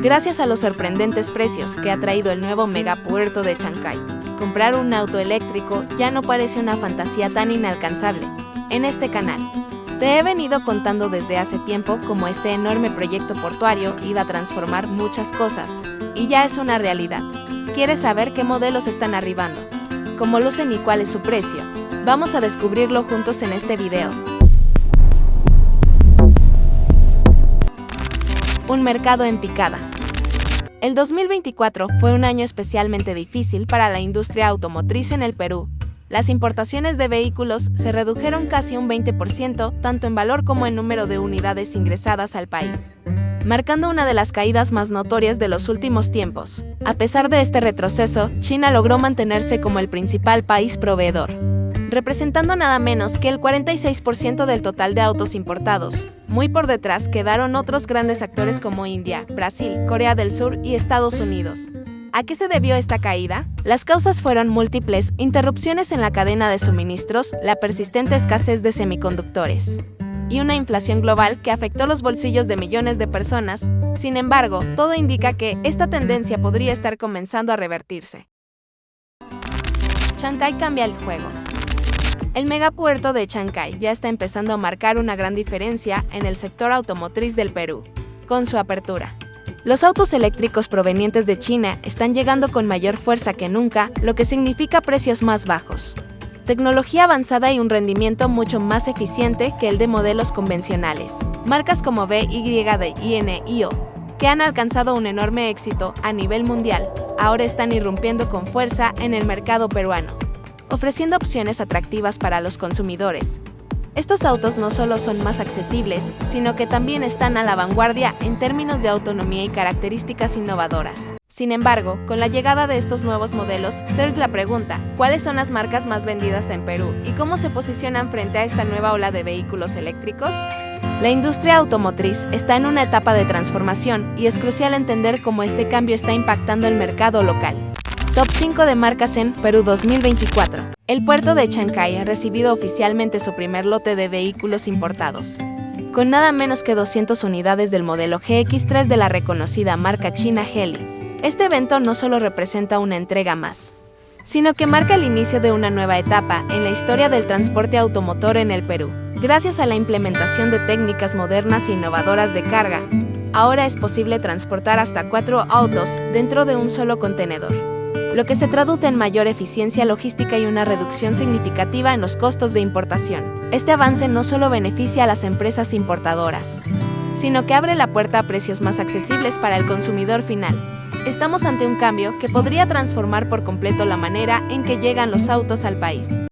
Gracias a los sorprendentes precios que ha traído el nuevo megapuerto de Chancay, comprar un auto eléctrico ya no parece una fantasía tan inalcanzable. En este canal, te he venido contando desde hace tiempo cómo este enorme proyecto portuario iba a transformar muchas cosas, y ya es una realidad. ¿Quieres saber qué modelos están arribando? ¿Cómo lucen y cuál es su precio? Vamos a descubrirlo juntos en este video. Un mercado en picada. El 2024 fue un año especialmente difícil para la industria automotriz en el Perú. Las importaciones de vehículos se redujeron casi un 20%, tanto en valor como en número de unidades ingresadas al país, marcando una de las caídas más notorias de los últimos tiempos. A pesar de este retroceso, China logró mantenerse como el principal país proveedor, representando nada menos que el 46% del total de autos importados. Muy por detrás quedaron otros grandes actores como India, Brasil, Corea del Sur y Estados Unidos. ¿A qué se debió esta caída? Las causas fueron múltiples: interrupciones en la cadena de suministros, la persistente escasez de semiconductores y una inflación global que afectó los bolsillos de millones de personas. Sin embargo, todo indica que esta tendencia podría estar comenzando a revertirse. Chancay cambia el juego. El megapuerto de Chancay ya está empezando a marcar una gran diferencia en el sector automotriz del Perú. Con su apertura, los autos eléctricos provenientes de China están llegando con mayor fuerza que nunca, lo que significa precios más bajos, tecnología avanzada y un rendimiento mucho más eficiente que el de modelos convencionales. Marcas como BYD y NIO, que han alcanzado un enorme éxito a nivel mundial, ahora están irrumpiendo con fuerza en el mercado peruano, ofreciendo opciones atractivas para los consumidores. Estos autos no solo son más accesibles, sino que también están a la vanguardia en términos de autonomía y características innovadoras. Sin embargo, con la llegada de estos nuevos modelos, surge la pregunta: ¿cuáles son las marcas más vendidas en Perú y cómo se posicionan frente a esta nueva ola de vehículos eléctricos? La industria automotriz está en una etapa de transformación y es crucial entender cómo este cambio está impactando el mercado local. Top 5 de marcas en Perú 2024. El puerto de Chancay ha recibido oficialmente su primer lote de vehículos importados, con nada menos que 200 unidades del modelo GX3 de la reconocida marca china Geely. Este evento no solo representa una entrega más, sino que marca el inicio de una nueva etapa en la historia del transporte automotor en el Perú. Gracias a la implementación de técnicas modernas e innovadoras de carga, ahora es posible transportar hasta 4 autos dentro de un solo contenedor, lo que se traduce en mayor eficiencia logística y una reducción significativa en los costos de importación. Este avance no solo beneficia a las empresas importadoras, sino que abre la puerta a precios más accesibles para el consumidor final. Estamos ante un cambio que podría transformar por completo la manera en que llegan los autos al país.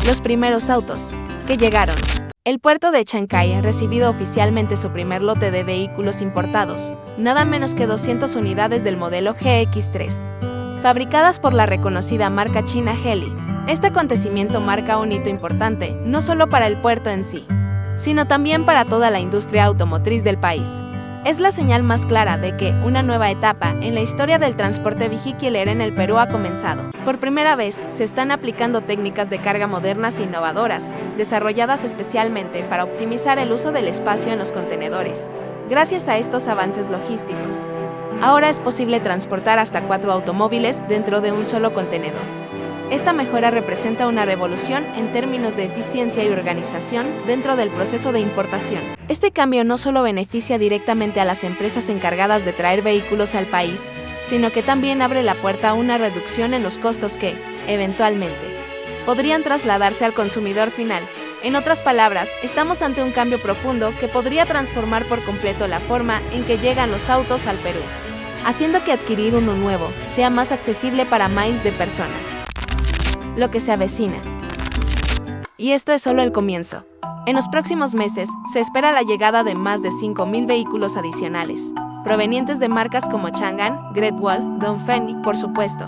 Los primeros autos que llegaron. El puerto de Chancay ha recibido oficialmente su primer lote de vehículos importados, nada menos que 200 unidades del modelo GX3. Fabricadas por la reconocida marca china Geely. Este acontecimiento marca un hito importante, no solo para el puerto en sí, sino también para toda la industria automotriz del país. Es la señal más clara de que una nueva etapa en la historia del transporte vehicular en el Perú ha comenzado. Por primera vez, se están aplicando técnicas de carga modernas e innovadoras, desarrolladas especialmente para optimizar el uso del espacio en los contenedores. Gracias a estos avances logísticos, ahora es posible transportar hasta 4 automóviles dentro de un solo contenedor. Esta mejora representa una revolución en términos de eficiencia y organización dentro del proceso de importación. Este cambio no solo beneficia directamente a las empresas encargadas de traer vehículos al país, sino que también abre la puerta a una reducción en los costos que, eventualmente, podrían trasladarse al consumidor final. En otras palabras, estamos ante un cambio profundo que podría transformar por completo la forma en que llegan los autos al Perú, haciendo que adquirir uno nuevo sea más accesible para miles de personas. Lo que se avecina. Y esto es solo el comienzo. En los próximos meses, se espera la llegada de más de 5.000 vehículos adicionales, provenientes de marcas como Changan, Great Wall, Dongfeng y, por supuesto,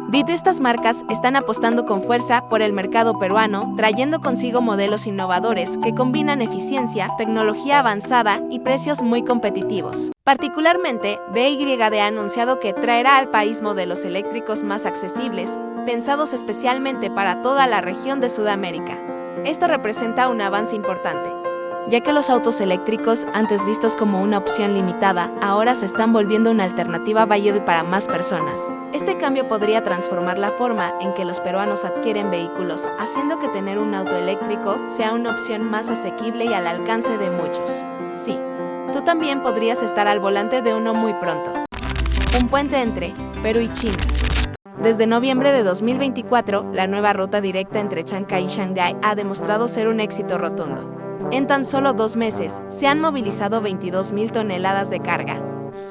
BYD. Estas marcas están apostando con fuerza por el mercado peruano, trayendo consigo modelos innovadores que combinan eficiencia, tecnología avanzada y precios muy competitivos. Particularmente, BYD ha anunciado que traerá al país modelos eléctricos más accesibles, pensados especialmente para toda la región de Sudamérica. Esto representa un avance importante, ya que los autos eléctricos, antes vistos como una opción limitada, ahora se están volviendo una alternativa viable para más personas. Este cambio podría transformar la forma en que los peruanos adquieren vehículos, haciendo que tener un auto eléctrico sea una opción más asequible y al alcance de muchos. Sí, tú también podrías estar al volante de uno muy pronto. Un puente entre Perú y China. Desde noviembre de 2024, la nueva ruta directa entre Chancay y Shanghái ha demostrado ser un éxito rotundo. En tan solo 2 meses, se han movilizado 22.000 toneladas de carga,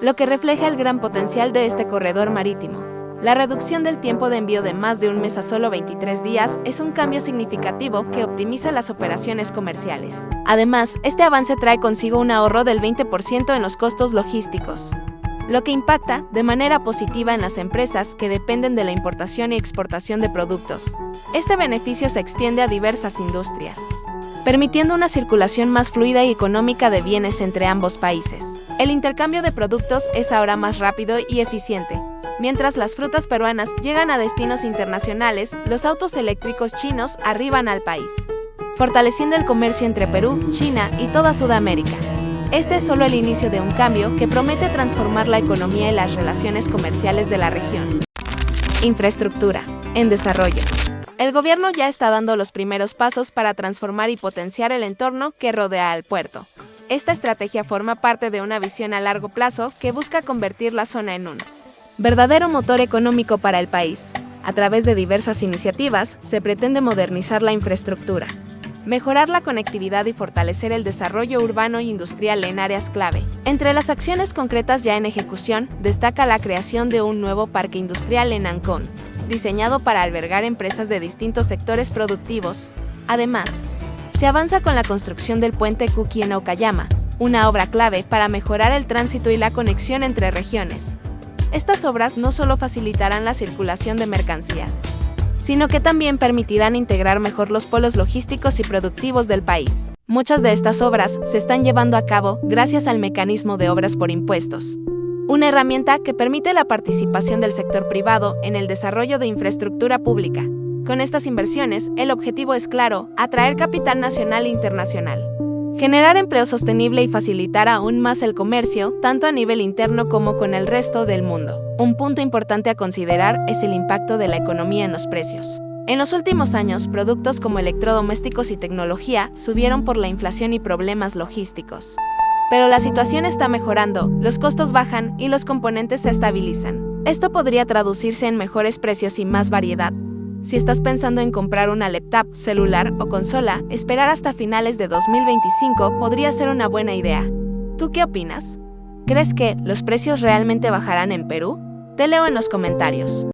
lo que refleja el gran potencial de este corredor marítimo. La reducción del tiempo de envío de más de un mes a solo 23 días es un cambio significativo que optimiza las operaciones comerciales. Además, este avance trae consigo un ahorro del 20% en los costos logísticos, lo que impacta de manera positiva en las empresas que dependen de la importación y exportación de productos. Este beneficio se extiende a diversas industrias, permitiendo una circulación más fluida y económica de bienes entre ambos países. El intercambio de productos es ahora más rápido y eficiente. Mientras las frutas peruanas llegan a destinos internacionales, los autos eléctricos chinos arriban al país, fortaleciendo el comercio entre Perú, China y toda Sudamérica. Este es solo el inicio de un cambio que promete transformar la economía y las relaciones comerciales de la región. Infraestructura en desarrollo. El gobierno ya está dando los primeros pasos para transformar y potenciar el entorno que rodea al puerto. Esta estrategia forma parte de una visión a largo plazo que busca convertir la zona en un verdadero motor económico para el país. A través de diversas iniciativas, se pretende modernizar la infraestructura, mejorar la conectividad y fortalecer el desarrollo urbano e industrial en áreas clave. Entre las acciones concretas ya en ejecución, destaca la creación de un nuevo parque industrial en Ancón, diseñado para albergar empresas de distintos sectores productivos. Además, se avanza con la construcción del puente Kuki en Okayama, una obra clave para mejorar el tránsito y la conexión entre regiones. Estas obras no solo facilitarán la circulación de mercancías, sino que también permitirán integrar mejor los polos logísticos y productivos del país. Muchas de estas obras se están llevando a cabo gracias al mecanismo de obras por impuestos, una herramienta que permite la participación del sector privado en el desarrollo de infraestructura pública. Con estas inversiones, el objetivo es claro: atraer capital nacional e internacional, generar empleo sostenible y facilitar aún más el comercio, tanto a nivel interno como con el resto del mundo. Un punto importante a considerar es el impacto de la economía en los precios. En los últimos años, productos como electrodomésticos y tecnología subieron por la inflación y problemas logísticos. Pero la situación está mejorando, los costos bajan y los componentes se estabilizan. Esto podría traducirse en mejores precios y más variedad. Si estás pensando en comprar una laptop, celular o consola, esperar hasta finales de 2025 podría ser una buena idea. ¿Tú qué opinas? ¿Crees que los precios realmente bajarán en Perú? Te leo en los comentarios.